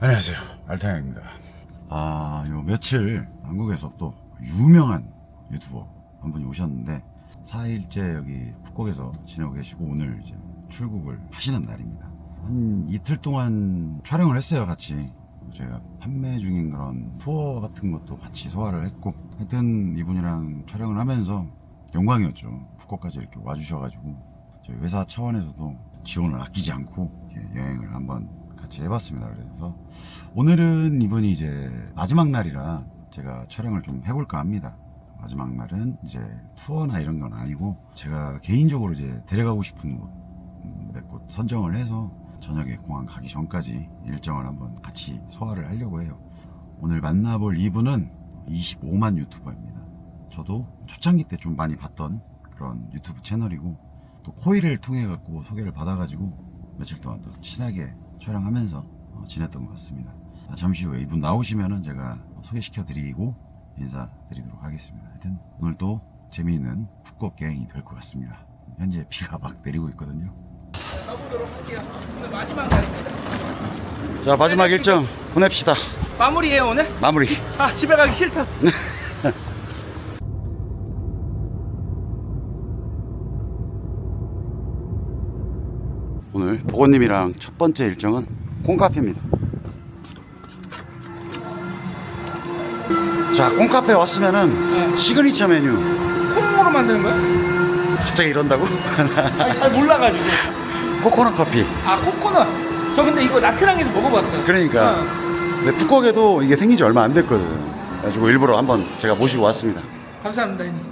안녕하세요, 알타양입니다. 요 며칠 한국에서 또 유명한 유튜버 한 분이 오셨는데 4일째 여기 푸꾸옥에서 지내고 계시고 오늘 이제 출국을 하시는 날입니다. 한 이틀 동안 촬영을 했어요, 같이. 제가 판매 중인 그런 투어 같은 것도 같이 소화를 했고, 하여튼 이분이랑 촬영을 하면서 영광이었죠. 푸꾸옥까지 이렇게 와주셔가지고 저희 회사 차원에서도 지원을 아끼지 않고 이렇게 여행을 한번 같이 해봤습니다. 그래서 오늘은 이분이 이제 마지막 날이라 제가 촬영을 좀 해볼까 합니다. 마지막 날은 이제 투어나 이런 건 아니고 제가 개인적으로 이제 데려가고 싶은 곳 몇 곳 선정을 해서 저녁에 공항 가기 전까지 일정을 한번 같이 소화를 하려고 해요. 오늘 만나볼 이분은 25만 유튜버입니다. 저도 초창기 때 좀 많이 봤던 그런 유튜브 채널이고, 또 코이를 통해 갖고 소개를 받아가지고 며칠 동안 또 친하게 촬영하면서 지냈던 것 같습니다. 잠시 후에 이분 나오시면은 제가 소개시켜 드리고 인사드리도록 하겠습니다. 하여튼 오늘도 재미있는 푸꾸옥 여행이 될 것 같습니다. 현재 비가 막 내리고 있거든요. 가보도록 할게요. 오늘 마지막 날입니다. 자, 마지막 일정 보냅시다. 마무리해요 오늘? 마무리. 아 집에 가기 싫다. 오늘 보건님이랑 첫 번째 일정은 콩카페입니다. 자, 콩카페 왔으면은 시그니처 메뉴. 콩으로 만드는 거야? 갑자기 이런다고? 아니, 잘 몰라가지고. 코코넛 커피. 아 코코넛. 저 근데 이거 나트랑에서 먹어봤어요. 그러니까 근데 푸꾸옥에도 이게 생긴 지 얼마 안 됐거든. 그래가지고 일부러 한번 제가 모시고 왔습니다. 감사합니다 형님.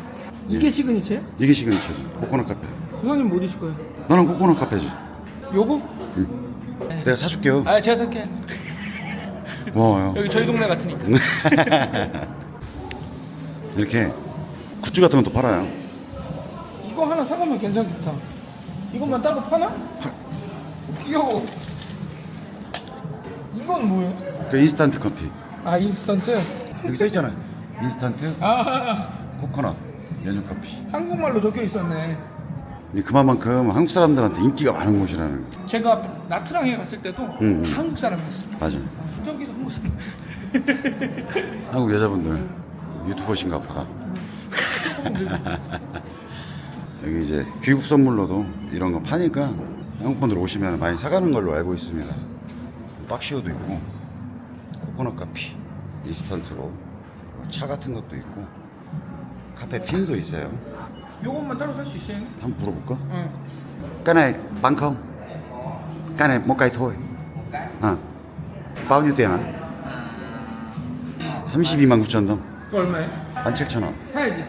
이게 시그니처예요? 이게 시그니처지. 코코넛 카페. 형님 뭐 드실 거예요? 너는 코코넛 카페지. 요거? 내가 사줄게요. 아 제가 살게. 고마워요. 여기 저희 동네 같으니까. 이렇게 굿즈 같은 것도 팔아요. 이거 하나 사가면 괜찮겠다. 이것만 따로 파나? 귀여워. 이건 뭐예요? 그 인스턴트 커피. 아 인스턴트? 여기 써있잖아. 인스턴트 아 코코넛 연유 커피. 한국말로 적혀 있었네. 그만큼 한국 사람들한테 인기가 많은 곳이라는 거. 제가 나트랑에 갔을 때도 다 한국 사람이었어요. 맞아. 저기도 한국 사람. 한국 여자분들 유튜버신가 보다. 여기 이제 귀국 선물로도 이런 거 파니까 한국 분들 오시면 많이 사가는 걸로 알고 있습니다. 박시오도 있고 코코넛 커피 인스턴트로 차 같은 것도 있고 카페 핀도 있어요. 요것만 따로 살 수 있어요? 한번 물어볼까? 응. Cái này bằng không? Cái này một cây thôi. Bao nhiêu tiền ạ? 32만 9천 동. 그거 얼마예요? 17,000원. 사야지.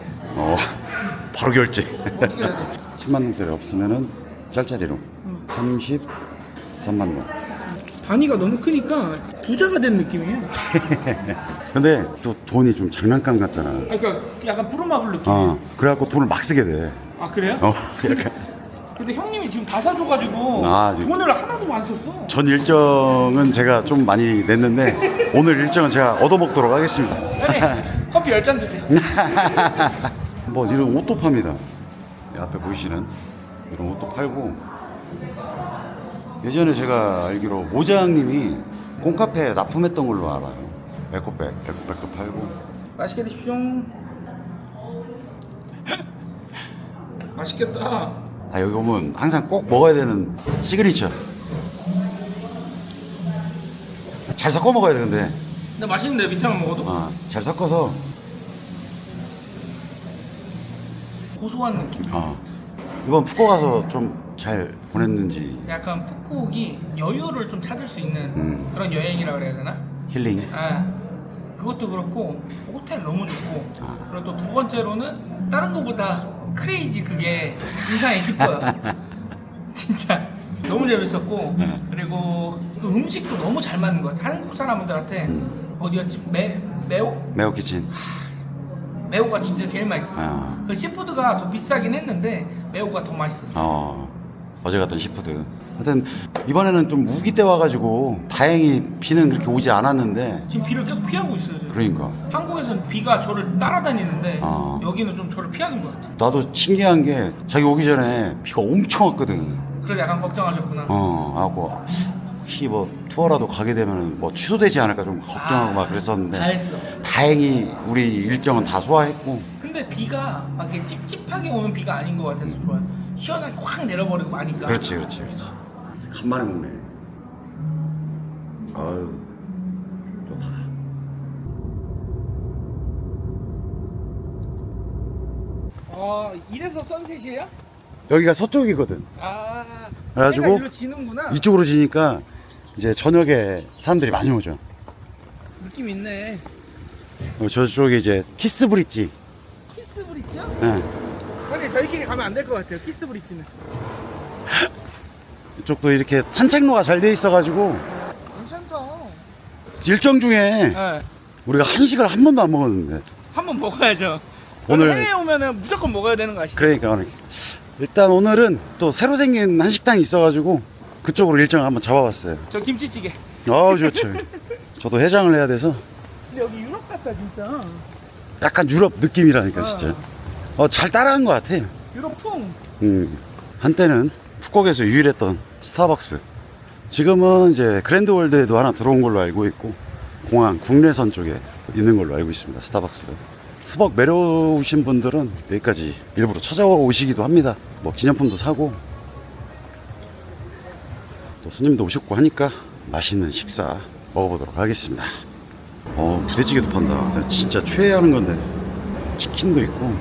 바로 결제. 어떻게 해야 돼? 10만 동짜리 없으면은 짤짜리로 33만 동. 단위가 너무 크니까 부자가 된 느낌이에요. 근데 또 돈이 좀 장난감 같잖아. 그러니까 약간 푸르마블 느낌. 그래갖고 돈을 막 쓰게 돼. 아 그래요? 약간 근데 형님이 지금 다 사줘가지고 아, 돈을 하나도 안 썼어. 전 일정은 제가 좀 많이 냈는데 오늘 일정은 제가 얻어먹도록 하겠습니다. 형님 커피 10잔 드세요. 뭐 이런 옷도 팝니다. 이 앞에 보이시는 이런 옷도 팔고, 예전에 제가 알기로 모장님이 콩카페에 납품했던 걸로 알아요. 에코백도 팔고. 맛있게 드십시오. 맛있겠다. 여기 오면 항상 꼭 먹어야 되는 시그니처. 잘 섞어 먹어야 돼. 근데 근데 맛있는데 밑에만 먹어도 잘 섞어서. 고소한 느낌. 이번 푸꾸옥 가서 좀 잘 보냈는지. 약간 푸꾸옥이 여유를 좀 찾을 수 있는 그런 여행이라 그래야 되나? 힐링. 그것도 그렇고 호텔 너무 좋고, 그리고 또 두 번째로는 다른 것보다 크레이지 그게 인상이 깊어요. 진짜 너무 재밌었고, 그리고 또 음식도 너무 잘 맞는 것 같아. 한국 사람들한테 어디였지? 매우 키친. 매우가 진짜 제일 맛있었어. 그 시푸드가 더 비싸긴 했는데 매우가 더 맛있었어. 어제 갔던 시푸드. 하여튼 이번에는 좀 우기 때 와가지고 다행히 비는 그렇게 오지 않았는데. 지금 비를 계속 피하고 있어요. 지금. 그러니까 한국에서는 비가 저를 따라다니는데 여기는 좀 저를 피하는 것 같아. 나도 신기한 게 자기 오기 전에 비가 엄청 왔거든. 그래서 약간 걱정하셨구나. 하고 혹시 뭐 투어라도 가게 되면 뭐 취소되지 않을까 좀 걱정하고 막 그랬었는데 다 했어. 다행히 우리 일정은 다 소화했고. 근데 비가 막 이렇게 찝찝하게 오는 비가 아닌 것 같아서 좋아요. 시원하게 확 내려버리고 마니까. 그렇지. 간만에 먹네. 아유, 좋다. 이래서 선셋이에요? 여기가 서쪽이거든. 그래가지고 해가 일로 지는구나. 이쪽으로 지니까 이제 저녁에 사람들이 많이 오죠. 느낌 있네. 저쪽에 이제 키스 브릿지. 키스 브릿지요? 예. 근데 저희끼리 가면 안 될 것 같아요. 키스 브릿지는. 이쪽도 이렇게 산책로가 잘 돼 있어가지고 괜찮다. 일정 중에 네. 우리가 한식을 한 번도 안 먹었는데. 한번 먹어야죠. 오늘- 오늘 해외 오면은 무조건 먹어야 되는 거 아시죠? 그러니까 일단 오늘은 또 새로 생긴 한식당이 있어가지고 그쪽으로 일정을 한번 잡아봤어요. 저 김치찌개. 좋죠. 저도 해장을 해야 돼서 근데 여기 유럽 같다 진짜. 약간 유럽 느낌이라니까 진짜. 잘 따라한 것 같아. 유럽 풍. 한때는 푸콕에서 유일했던 스타벅스. 지금은 이제 그랜드월드에도 하나 들어온 걸로 알고 있고 공항 국내선 쪽에 있는 걸로 알고 있습니다. 스타벅스가. 스벅 매려오신 분들은 여기까지 일부러 찾아오시기도 합니다. 뭐 기념품도 사고 또 손님도 오셨고 하니까 맛있는 식사 먹어보도록 하겠습니다. 부대찌개도 판다. 진짜 최애하는 건데 치킨도 있고.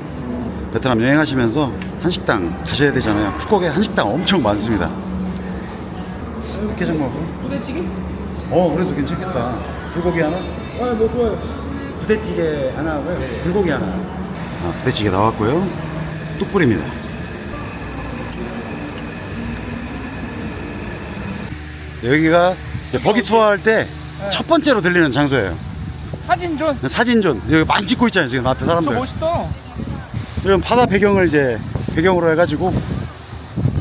베트남 여행하시면서 한식당 가셔야 되잖아요. 푸콕에 한식당 엄청 많습니다. 육개장 먹어? 부대찌개? 그래도 괜찮겠다. 불고기 하나? 뭐 좋아요. 부대찌개 하나 하고요. 불고기 하나. 부대찌개 나왔고요. 뚝불입니다. 여기가 이제 버기 투어 할 때 첫 번째로 들리는 장소예요. 사진존. 사진존. 여기 많이 찍고 있잖아요. 지금 앞에 저 사람들. 멋있다. 이런 바다 배경을 이제 배경으로 해가지고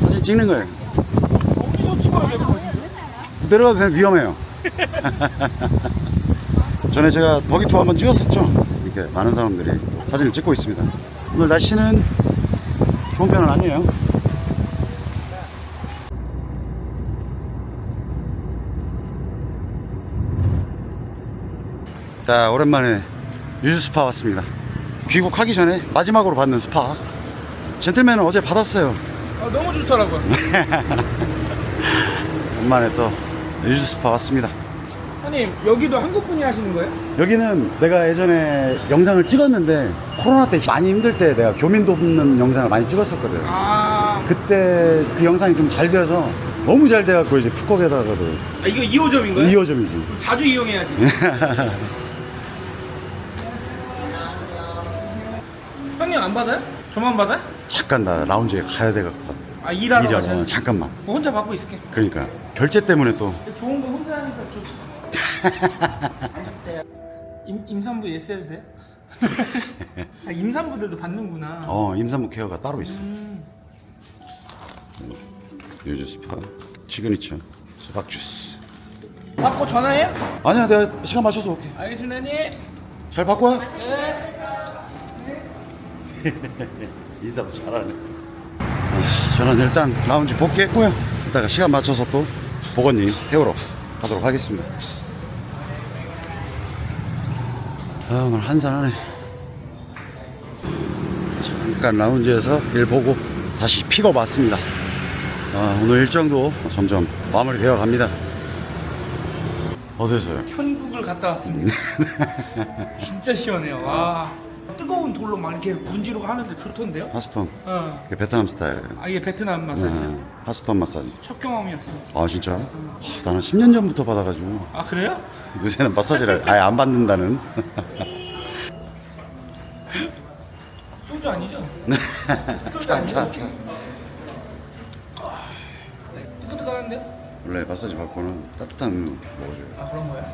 사진 찍는 거예요. 어디서 찍어야 될 것 같은데? 내려가도 그냥 위험해요. 전에 제가 버기 투어 한번 찍었었죠. 이렇게 많은 사람들이 사진을 찍고 있습니다. 오늘 날씨는 좋은 편은 아니에요. 자, 오랜만에 유즈 스파 왔습니다. 귀국하기 전에 마지막으로 받는 스파. 젠틀맨은 어제 받았어요. 너무 좋더라고요. 오랜만에 또 유즈 스파 왔습니다. 형님 여기도 한국 분이 하시는 거예요? 여기는 내가 예전에 영상을 찍었는데 코로나 때 많이 힘들 때 내가 교민 돕는 영상을 많이 찍었었거든. 그때 그 영상이 좀 잘 돼서 너무 잘 돼갖고 이제 푸콕에다가도 이거 2호점인가요? 2호점이지. 자주 이용해야지. 형님 안 받아요? 저만 받아요? 잠깐 나 라운지에 가야 돼갖고 일하러 일하러 가셔야 잠깐만. 혼자 받고 있을게. 그러니까 결제 때문에 또 좋은 거 혼자 하니까 좋지. 임산부 예스 해도 돼? 임산부들도 받는구나. 임산부 케어가 따로 있어. 유즈 스파 시그니처 수박 주스. 받고 전화해요? 아니야, 내가 시간 맞춰서 올게. 알겠습니다, 형님. 잘 받고 와. 네. 인사도 잘하네. 저는 일단 라운지 복귀했고요. 이따가 시간 맞춰서 또 보건님 태우러 가도록 하겠습니다. 오늘 한산하네. 잠깐 라운지에서 일 보고 다시 픽업 왔습니다. 오늘 일정도 점점 마무리되어 갑니다. 어땠어요? 천국을 갔다 왔습니다. 진짜 시원해요. 와. 뜨거운 돌로 막 이렇게 문지르고 하는데 좋던데요? 파스톤. 어. 이게 베트남 스타일. 이게 베트남 마사지예요. 파스톤 마사지. 첫 경험이었어. 진짜? 나는 10년 전부터 받아가지고 그래요? 요새는 마사지를 아예 안 받는다는. 소주 아니죠? 소주 차. 이것도 가는데요? 원래 마사지 받고는 따뜻한 음료 먹어줘요. 그런 거야?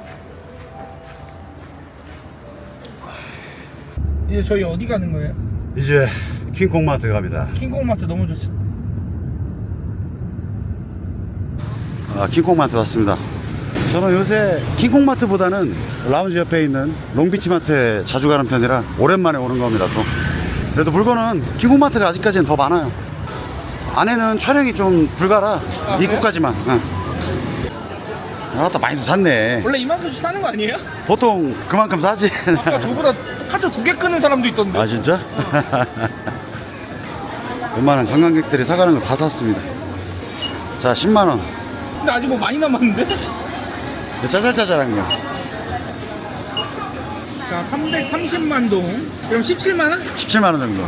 이제 저희 어디 가는 거예요? 이제 킹콩마트 갑니다. 킹콩마트 너무 좋죠. 킹콩마트 왔습니다. 저는 요새 킹콩마트보다는 라운지 옆에 있는 롱비치마트에 자주 가는 편이라 오랜만에 오는 겁니다. 또 그래도 물건은 킹콩마트가 아직까지는 더 많아요. 안에는 촬영이 좀 불가라. 그래요? 입구까지만. 아따 많이도 샀네. 원래 이만큼씩 사는 거 아니에요? 보통 그만큼 사지. 아까 저보다 카드 2개 끄는 사람도 있던데. 아 진짜? 웬만한 관광객들이 사가는 거 다 샀습니다. 자 10만원. 근데 아직 뭐 많이 남았는데? 짜잘짜잘한 거. 자, 330만 동. 그럼 17만원? 17만원 정도.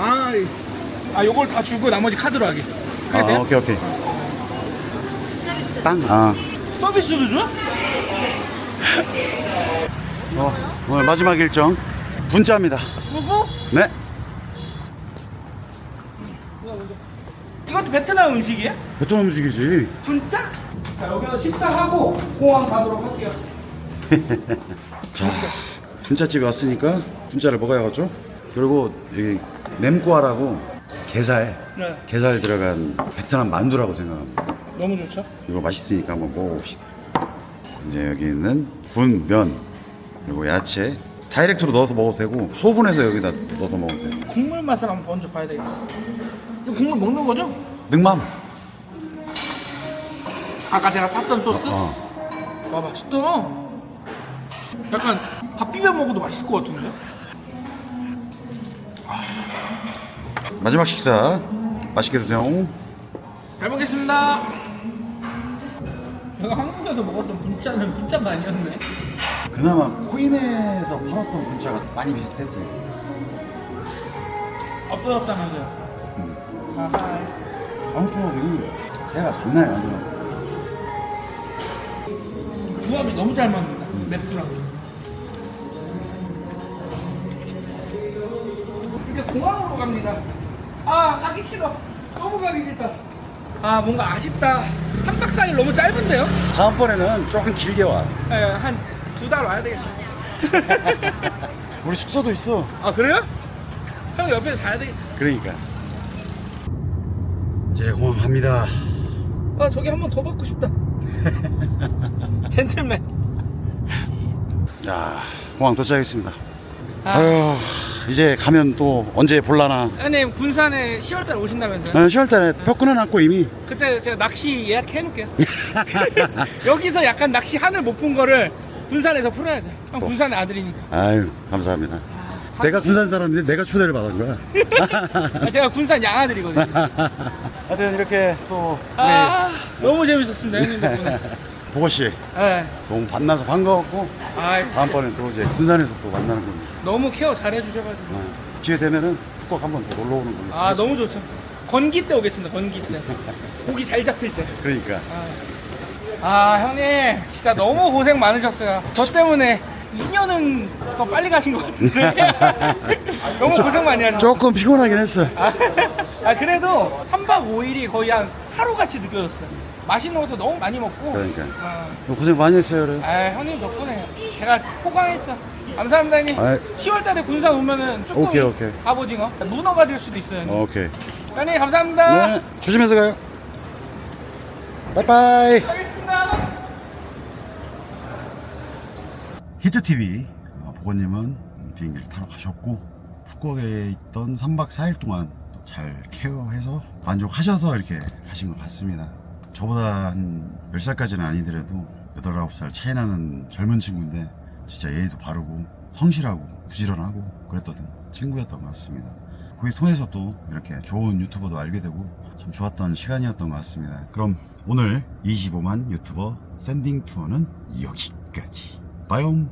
요걸 다 주고 나머지 카드로 하게. 그게 돼요? 오케이. 땅. 서비스도 줘? 오늘 마지막 일정 분짜입니다. 누구? 네. 이것도 베트남 음식이야? 베트남 음식이지. 진짜? 자, 여기서 식사하고 공항 가도록 할게요. 자, 분짜집에 왔으니까 분짜를 먹어야겠죠. 그리고 여기 냄꼬아라고 게살 네. 게살 들어간 베트남 만두라고 생각합니다. 너무 좋죠? 이거 맛있으니까 한번 먹어봅시다. 이제 여기 있는 군, 면, 그리고 야채 다이렉트로 넣어서 먹어도 되고 소분해서 여기다 넣어서 먹어도 돼요. 국물 맛을 한번 먼저 봐야 되겠어. 이거 국물 먹는 거죠? 능맘. 아까 제가 샀던 소스? 어. 와, 맛있다. 약간 밥 비벼 먹어도 맛있을 것 같은데? 마지막 식사 맛있게 드세요. 잘 먹겠습니다. 내가 한국에서 먹었던 분짜는 분짜가 아니었네. 그나마 코인에서 팔았던 분짜가 많이 비슷했지. 없어졌다면서요? 아하. 아무튼 새가 장난이 아니야. 조합이 너무 잘 맞는다. 맥주랑. 이제 공항으로 갑니다. 가기 싫어. 너무 가기 싫다. 뭔가 아쉽다. 3박 4일 너무 짧은데요? 다음번에는 조금 길게 와. 네, 한 2달 와야 되겠어. 우리 숙소도 있어. 그래요? 형 옆에서 자야 되겠다. 그러니까. 이제 공항 갑니다. 저기 한 번 더 받고 싶다. 젠틀맨. 자, 공항 도착했습니다. 아유, 이제 가면 또 언제 볼라나. 형님 군산에 10월달에 오신다면서요? 10월달에 표 끊어놨고 이미. 그때 제가 낚시 예약해 놓을게요. 여기서 약간 낚시 한을 못 본 거를 군산에서 풀어야죠. 형 군산의 아들이니까. 아유, 감사합니다. 내가 군산 사람인데 내가 초대를 받은 거야. 제가 군산 양아들이거든요. 하여튼 이렇게 또 너무 재밌었습니다, 형님 덕분에. 보고씨 네. 너무 만나서 반가웠고 다음번에 또 이제 군산에서 또 만나는 겁니다. 너무 케어 잘해 주셔가지고. 기회 되면은 꼭 한번 더 놀러 오는 겁니다. 너무 좋죠. 건기 때 오겠습니다, 건기 때. 고기 잘 잡힐 때. 그러니까. 형님 진짜 너무 고생 많으셨어요. 저 때문에 2년은 더 빨리 가신 것 같은데. 너무 고생 많이 하셨어요. 조금 피곤하긴 했어. 그래도 3박 5일이 거의 한 하루같이 느껴졌어요. 맛있는 것도 너무 많이 먹고. 그러니까. 고생 많이 했어요, 그래. 형님 덕분에 제가 호강했죠. 감사합니다, 형님. 10월달에 군산 오면은 쭈꾸미, 오케이. 갑오징어, 문어가 될 수도 있어요, 형님. 오케이. 형님 감사합니다. 네, 조심해서 가요. 빠이빠이. 가겠습니다. 히트TV 보건님은 비행기를 타러 가셨고 푸꾸옥에 있던 3박 4일 동안 잘 케어해서 만족하셔서 이렇게 가신 것 같습니다. 저보다 한 10살까지는 아니더라도 8, 9살 차이 나는 젊은 친구인데 진짜 예의도 바르고 성실하고 부지런하고 그랬던 친구였던 것 같습니다. 그걸 통해서 또 이렇게 좋은 유튜버도 알게 되고 참 좋았던 시간이었던 것 같습니다. 그럼 오늘 25만 유튜버 샌딩 투어는 여기까지. 빠용.